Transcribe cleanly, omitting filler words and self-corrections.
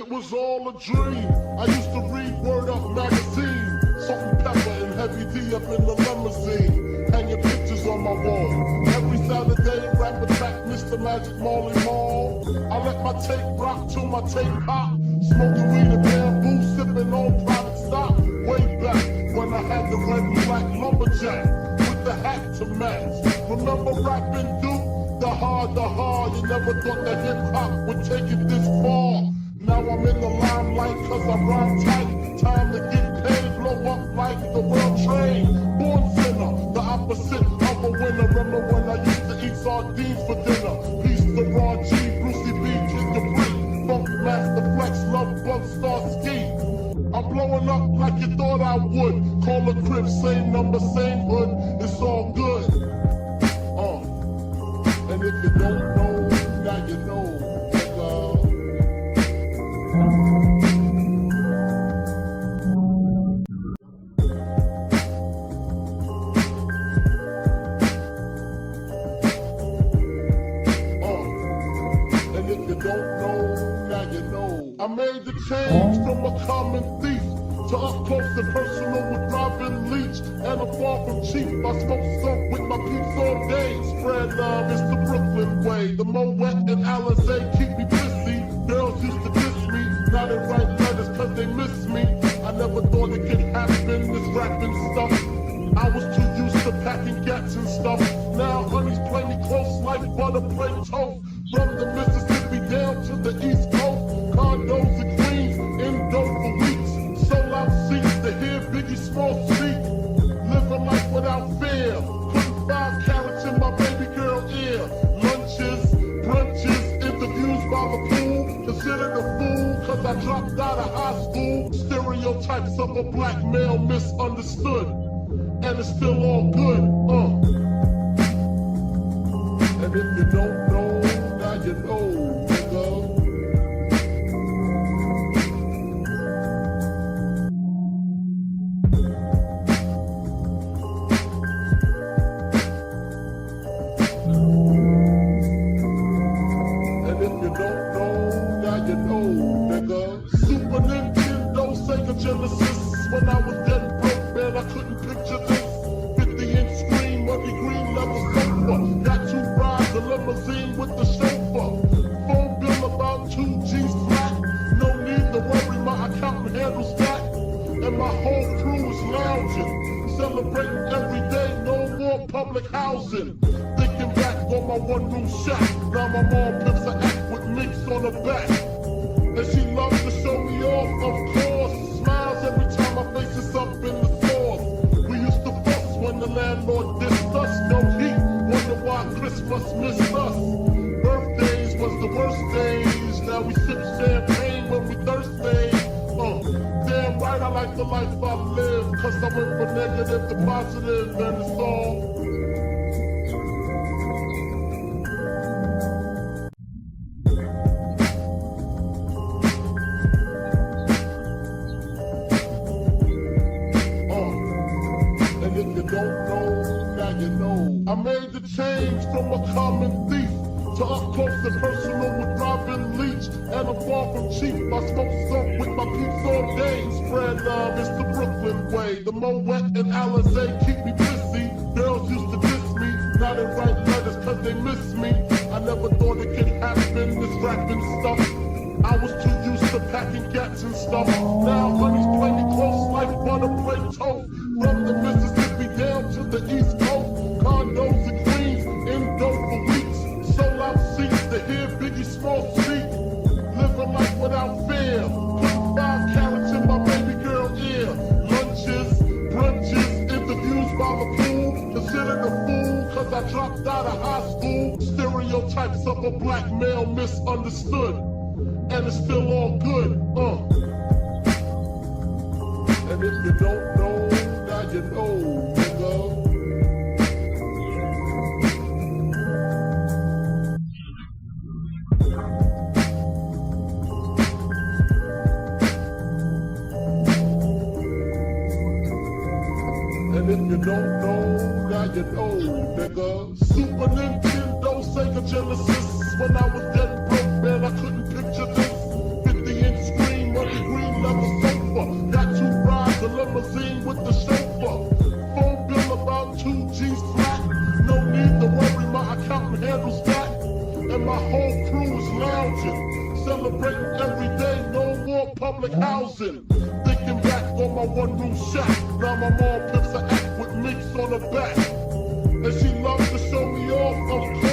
it was all a dream. I used to read Word Up magazine, Salt and Pepper and Heavy D up in the limousine, hanging pictures on my wall. Every Saturday, rap attack Mr. Magic Marley Marl. I let my tape rock till my tape pop, smoking weed and bamboo, sipping on private stock. Way back when I had the red and black lumberjack with the hat to match. Remember rapping Duke? The hard, you never thought that hip-hop would take it this far. Now I'm in the limelight cause I rhyme tight. Time to get paid, blow up like the world trade. Born sinner, the opposite of a winner. Remember when I used to eat sardines for dinner? Peace to Raw G, Brucey B, Kid Capri, Funk Master Flex, Love Bug, Star Ski. I'm blowing up like you thought I would. Call a crib, same number, same hood. It's all good. And if you don't know, now you know, nigga. And if you don't know, now you know. I made the change from a common thief to up close and personal with Robin Leach. And I'm far from cheap. I smoke soap with my peeps all day. Spread love, it's the Brooklyn way. The Moet and Alizé keep me busy. Girls used to diss me. Now they write letters cause they miss me. I never thought it could happen, this rapping stuff. I was too used to packing gats and stuff. Now honeys play me close like butter play toast. From the Mississippi down to the East Coast. Condos in Queens, Indo for weeks. Sold out seats to hear Biggie Smalls speak. Living life without fear. Putting 5 carats in my baby girl ear. Lunches, brunches, interviews by the pool. Considered a fool cause I dropped out of high school. Stereotypes of a black male misunderstood. And it's still all good, And if you don't know, now you know, nigga. And if you don't know, now you know, nigga. Super Nintendo, Sega Genesis. When I was getting broke, man, I couldn't picture this. 50-inch screen, money green level sofa. Got 2 rides, a limousine with the chauffeur. Phone bill about 2 G's flat. No need to worry, my accountant handles that. And my whole crew is lounging, celebrating every day, no more public housing. Thinking back on my one-room shack. Now my mom pimps an act with minks on her back. And she loves to show me off, of course. Smiles every time my face is up in the stores. We used to fuss when the landlord dissed us. No heat, wonder why Christmas missed us. Birthdays was the worst days. Now we sip champagne when we thirsty. Damn right I like the life I live. Cause I went from negative to positive and it's all. I made the change from a common thief to up close and personal with Robin Leach. And I'm far from cheap. I smoke soap with my peeps all day. Spread love, it's the Brooklyn way. The Moet and Alizé keep me busy. Girls used to diss me. Now they write letters cause they miss me. I never thought it could happen, this rapping stuff. I was too used to packing gats and stuff. Now honeys play me close like butter play toast. From the Mississippi down to the East Coast. Condos in Queens, Indo for weeks. Sold out seats to hear Biggie Smalls speak. Living life without fear. Putting 5 carats in my baby girl ear. Lunches, brunches, interviews by the pool. Considered a fool cause I dropped out of high school. Stereotypes of a black male misunderstood. And it's still all good, And if you don't know, now you know, nigga. And if you don't know, now you know, nigga. Super Nintendo, Sega Genesis. When I was getting broke, man, I couldn't picture this. 50-inch screen. housing. Thinking back on my one-room shack. Now my mom pimps a act with minks on her back. And she loves to show me off. I'm